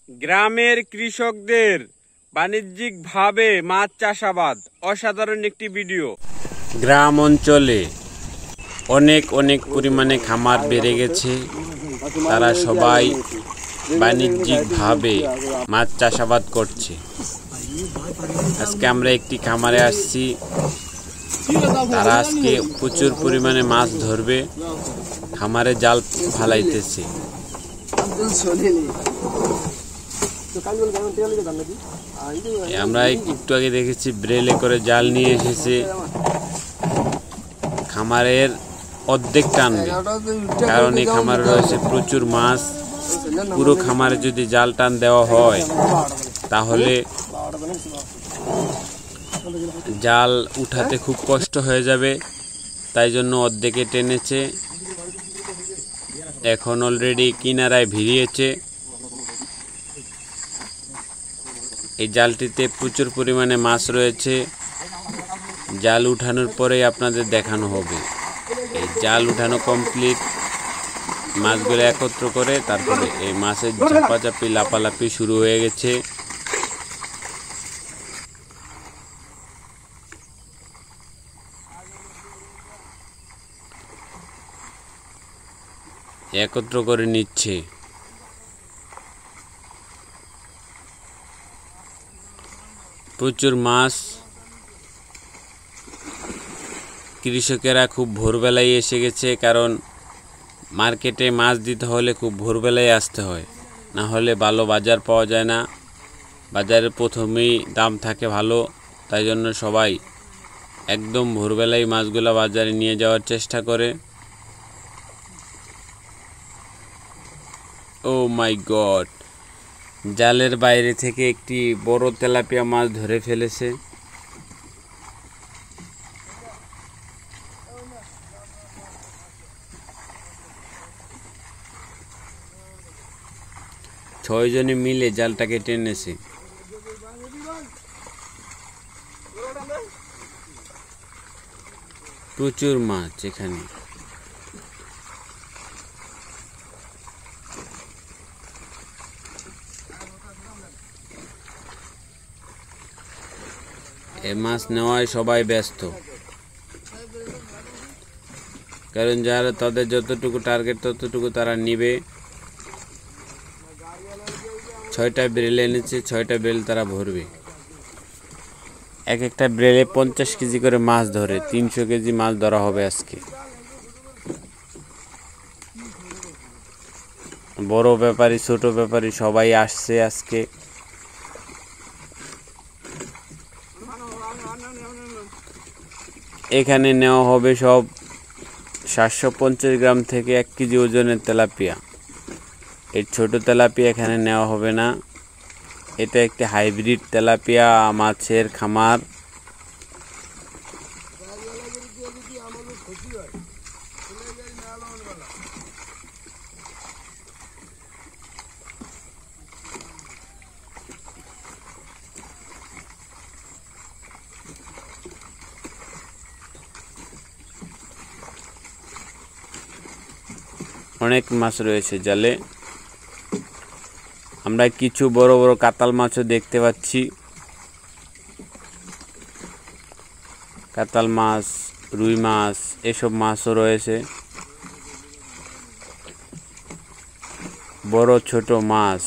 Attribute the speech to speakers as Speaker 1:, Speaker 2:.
Speaker 1: গ্রামের কৃষকদের বাণিজ্যিকভাবে মাছ চাষাবাদ অসাধারণ একটি ভিডিও। গ্রাম অঞ্চলে অনেক পরিমাণে খামার বেড়ে গেছে। তারা সবাই বাণিজ্যিকভাবে মাছ চাষাবাদ করছে। আজকে আমরা একটি খামারে আসছি। তারা আজকে প্রচুর পরিমাণে মাছ ধরবে, খামারে জাল ফালাইতেছে। আমরা একটু আগে দেখেছি ব্রেলে করে জাল নিয়ে এসেছে, খামারের অর্ধেক টানবে, কারণ এই খামারে রয়েছে প্রচুর মাছ। পুরো খামারে যদি জাল টান দেওয়া হয় তাহলে জাল উঠাতে খুব কষ্ট হয়ে যাবে, তাই জন্য অর্ধেকে টেনেছে। এখন অলরেডি কিনারায় ভিড়িয়েছে। এই জালটিতে প্রচুর পরিমাণে মাছ রয়েছে। জাল উঠানোর পরেই আপনাদের দেখানো হবে। এই জাল উঠানো কমপ্লিট, মাছগুলো একত্র করে তারপরে এই মাছের ঝাপাঝাপি লাপালাপি শুরু হয়ে গেছে। একত্র করে নিচ্ছে। প্রচুর মাছ। কৃষকেরা খুব ভোরবেলায় এসে গেছে, কারণ মার্কেটে মাছ দিতে হলে খুব ভোরবেলায় আসতে হয়, না হলে ভালো বাজার পাওয়া যায় না। বাজারে প্রথমেই দাম থাকে ভালো, তাই জন্য সবাই একদম ভোরবেলায় মাছগুলো বাজারে নিয়ে যাওয়ার চেষ্টা করে। ও মাই গড, জালের বাইরে থেকে একটি বড় তেলাপিয়া মাছ ধরে ফেলেছে। ছয়জনে মিলে জালটাকে টেনেছে। প্রচুর মাছ এখানে। এই মাছ নেওয়ায় সবাই ব্যস্ত, কারণ যারা তাদের যতটুকু টার্গেট ততটুকু তারা নিবে। 6টা ব্রেল এনেছে, 6টা ব্রেল তারা ভরবে। এক একটা ব্রেলে 50 কেজি করে মাছ ধরে, 300 কেজি মাছ ধরা হবে আজকে। বড় ব্যাপারী ছোট ব্যাপারী সবাই আসছে আজকে। এখানে নেওয়া হবে সব 750 গ্রাম থেকে 1 কেজি ওজনের তেলাপিয়া। এই ছোট তেলাপিয়া এখানে নেওয়া হবে না। এটা একটি হাইব্রিড তেলাপিয়া মাছের খামার। অনেক মাছ রয়েছে জালে। আমরা কিছু বড় বড় কাতাল মাছও দেখতে পাচ্ছি। কাতাল মাছ, রুই মাছ, এসব মাছও রয়েছে। বড় ছোট মাছ।